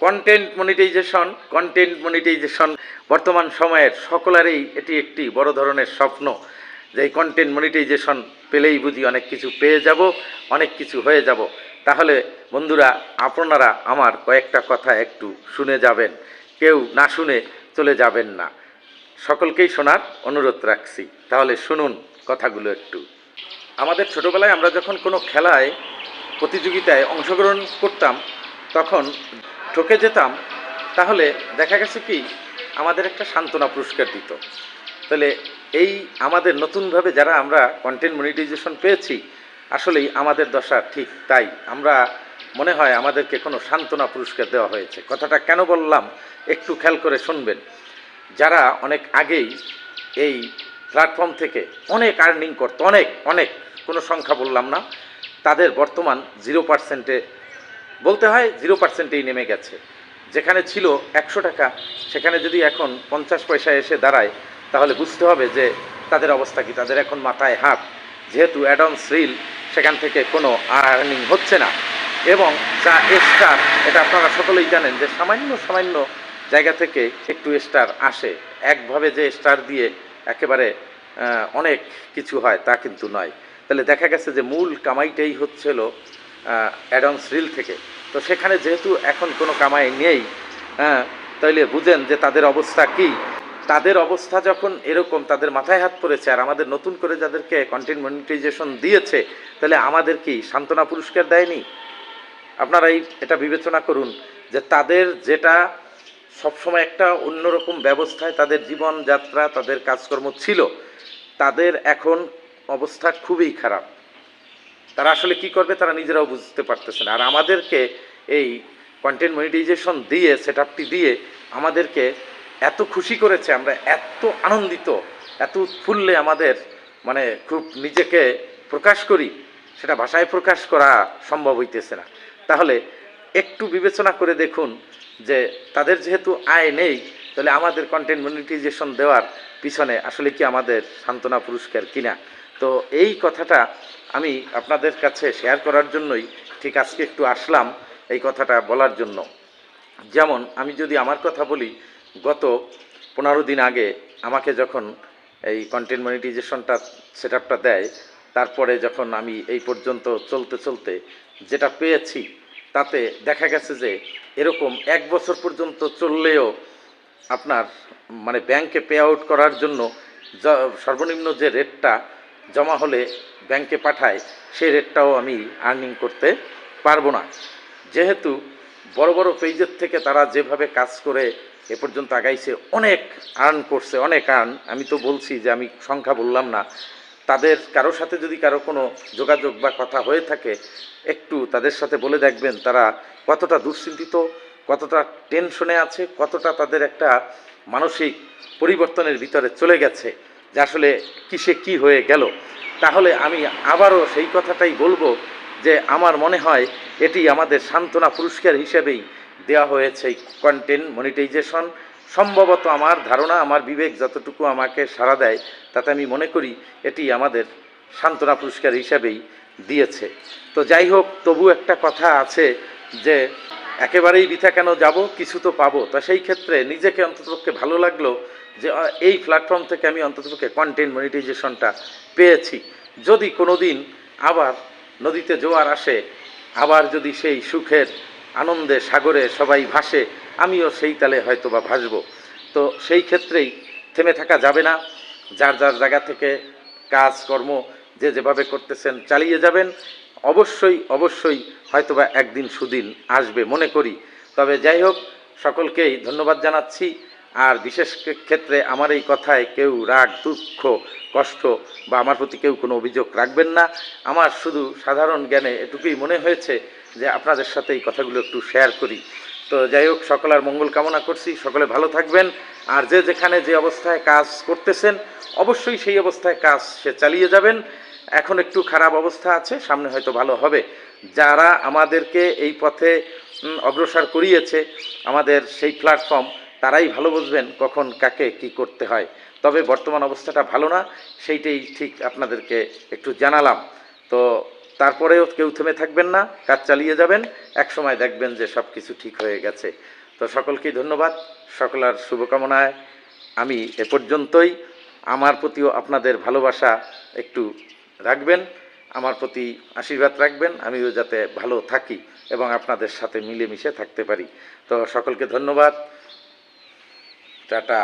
Content monetization বর্তমান সময়ের সকলেরই এটি একটি বড় ধরনের স্বপ্ন, যে এই কন্টেন্ট মনিটাইজেশন পেলেই বুঝি অনেক কিছু পেয়ে যাব, অনেক কিছু হয়ে যাব। তাহলে বন্ধুরা, আপনারা আমার কয়েকটা কথা একটু শুনে যাবেন, কেউ না শুনে চলে যাবেন না। সকলকেই শোনার অনুরোধ রাখছি, তাহলে শুনুন কথাগুলো একটু। আমাদের ছোটোবেলায় আমরা যখন কোনো খেলায় প্রতিযোগিতায় অংশগ্রহণ করতাম, তখন ঠকে যেতাম, তাহলে দেখা গেছে কি আমাদের একটা সান্ত্বনা পুরস্কার দিত। তাহলে এই আমাদের নতুনভাবে যারা আমরা কন্টেন্ট মনিটাইজেশন পেয়েছি, আসলেই আমাদের দশা ঠিক তাই। আমরা মনে হয় আমাদেরকে কোনো সান্ত্বনা পুরস্কার দেওয়া হয়েছে। কথাটা কেন বললাম একটু খেয়াল করে শুনবেন। যারা অনেক আগেই এই প্ল্যাটফর্ম থেকে অনেক আর্নিং করতো, অনেক অনেক, কোনো সংখ্যা বললাম না, তাদের বর্তমান 0%-এ বলতে হয় 0%-এই নেমে গেছে। যেখানে ছিল 100 টাকা, সেখানে যদি এখন 50 পয়সা এসে দাঁড়ায়, তাহলে বুঝতে হবে যে তাদের অবস্থা কি। তাদের এখন মাথায় হাত, যেহেতু অ্যাড অন রিল, সেখান থেকে কোনো আর্নিং হচ্ছে না। এবং যা স্টার, এটা আপনারা সকলেই জানেন যে সামান্য সামান্য জায়গা থেকে একটু স্টার আসে। একভাবে যে স্টার দিয়ে একেবারে অনেক কিছু হয় তা কিন্তু নয়। তাহলে দেখা গেছে যে মূল কামাইটাই হচ্ছিল অ্যাড অন রিল থেকে। তো সেখানে যেহেতু এখন কোনো কামাই নেই, তাইলে বুঝেন যে তাদের অবস্থা কি। তাদের অবস্থা যখন এরকম, তাদের মাথায় হাত পড়েছে, আর আমাদের নতুন করে যাদেরকে কন্টেন্ট মনিটাইজেশন দিয়েছে, তাহলে আমাদের কি সান্ত্বনা পুরস্কার দেয়নি? আপনারাই এটা বিবেচনা করুন যে তাদের যেটা সবসময় একটা অন্যরকম ব্যবস্থায় তাদের জীবনযাত্রা, তাদের কাজকর্ম ছিল, তাদের এখন অবস্থা খুবই খারাপ। তারা আসলে কি করবে তারা নিজেরাও বুঝতে পারতেছে না। আর আমাদেরকে এই কন্টেন্ট মনিটাইজেশন দিয়ে, সেটআপটি দিয়ে আমাদেরকে এত খুশি করেছে, আমরা এত আনন্দিত, এত উৎফুল্লে আমাদের মানে খুব নিজেকে প্রকাশ করি, সেটা ভাষায় প্রকাশ করা সম্ভব হইতেছে না। তাহলে একটু বিবেচনা করে দেখুন যে তাদের যেহেতু আয় নেই, তাহলে আমাদের কন্টেন্ট মনিটাইজেশন দেওয়ার পিছনে আসলে কি আমাদের সান্ত্বনা পুরস্কার কিনা। তো এই কথাটা আমি আপনাদের কাছে শেয়ার করার জন্যই ঠিক আজকে একটু আসলাম এই কথাটা বলার জন্য। যেমন আমি যদি আমার কথা বলি, গত 15 দিন আগে আমাকে যখন এই কন্টেন্ট মনিটাইজেশনটা সেটআপটা দেয়, তারপরে যখন আমি এই পর্যন্ত চলতে চলতে যেটা পেয়েছি, তাতে দেখা গেছে যে এরকম 1 বছর পর্যন্ত চললেও আপনার মানে ব্যাংকে পে আউট করার জন্য সর্বনিম্ন যে রেটটা জমা হলে ব্যাংকে পাঠায়, সেই রেটটাও আমি আর্নিং করতে পারবো না। যেহেতু বড় বড় পেজের থেকে তারা যেভাবে কাজ করে এ পর্যন্ত আগাইছে, অনেক আর্ন করছে, অনেক আর্ন। আমি তো বলছি যে আমি সংখ্যা বললাম না। তাদের কারোর সাথে যদি কারো কোনো যোগাযোগ বা কথা হয়ে থাকে, একটু তাদের সাথে বলে দেখবেন তারা কতটা দুশ্চিন্তিত, কতটা টেনশনে আছে, কতটা তাদের একটা মানসিক পরিবর্তনের ভিতরে চলে গেছে যে আসলে কিসে কি হয়ে গেল। তাহলে আমি আবারও সেই কথাটাই বলবো যে আমার মনে হয় এটি আমাদের সান্ত্বনা পুরস্কার হিসেবেই দেওয়া হয়েছে এই কন্টেন্ট মনিটাইজেশন। সম্ভবত আমার ধারণা, আমার বিবেক যতটুকু আমাকে সাড়া দেয়, তাতে আমি মনে করি এটি আমাদের সান্ত্বনা পুরস্কার হিসেবেই দিয়েছে। তো যাই হোক, তবু একটা কথা আছে যে একেবারেই বৃথা কেন যাব, কিছু তো পাবো। তো সেই ক্ষেত্রে নিজেকে অন্ততপক্ষে ভালো লাগলো যে এই প্ল্যাটফর্ম থেকে আমি অন্ততপক্ষে কন্টেন্ট মনিটাইজেশনটা পেয়েছি। যদি কোনো দিন আবার নদীতে জোয়ার আসে, আবার যদি সেই সুখের আনন্দে সাগরে সবাই ভাসে, আমিও সেই তালে হয়তো বা ভাসবো। তো সেই ক্ষেত্রেই থেমে থাকা যাবে না। যার যার জায়গা থেকে কাজকর্ম যে যেভাবে করতেছেন চালিয়ে যাবেন। অবশ্যই অবশ্যই হয়তোবা একদিন সুদিন আসবে মনে করি। তবে যাই হোক, সকলকেই ধন্যবাদ জানাচ্ছি। আর বিশেষ ক্ষেত্রে আমার এই কথায় কেউ রাগ, দুঃখ, কষ্ট বা আমার প্রতি কেউ কোনো অভিযোগ রাখবেন না। আমার শুধু সাধারণ জ্ঞানে এটুকুই মনে হয়েছে যে আপনাদের সাথে এই কথাগুলো একটু শেয়ার করি। তো যাই হোক, সকলের মঙ্গল কামনা করছি, সকলে ভালো থাকবেন। আর যে যেখানে যে অবস্থায় কাজ করতেছেন, অবশ্যই সেই অবস্থায় কাজ সে চালিয়ে যাবেন। এখন একটু খারাপ অবস্থা আছে, সামনে হয়তো ভালো হবে। যারা আমাদেরকে এই পথে অগ্রসর করিয়েছে, আমাদের সেই প্ল্যাটফর্ম, তারাই ভালো বুঝবেন কখন কাকে কি করতে হয়। তবে বর্তমান অবস্থাটা ভালো না, সেইটাই ঠিক আপনাদেরকে একটু জানালাম। তো তারপরেও কেউ থেমে থাকবেন না, কাজ চালিয়ে যাবেন, একসময় দেখবেন যে সব কিছু ঠিক হয়ে গেছে। তো সকলকেই ধন্যবাদ, সকলের শুভকামনায় আমি এ পর্যন্তই। আমার প্রতিও আপনাদের ভালোবাসা একটু রাখবেন, আমার প্রতি আশীর্বাদ রাখবেন, আমিও যাতে ভালো থাকি এবং আপনাদের সাথে মিলেমিশে থাকতে পারি। তো সকলকে ধন্যবাদ, টাটা।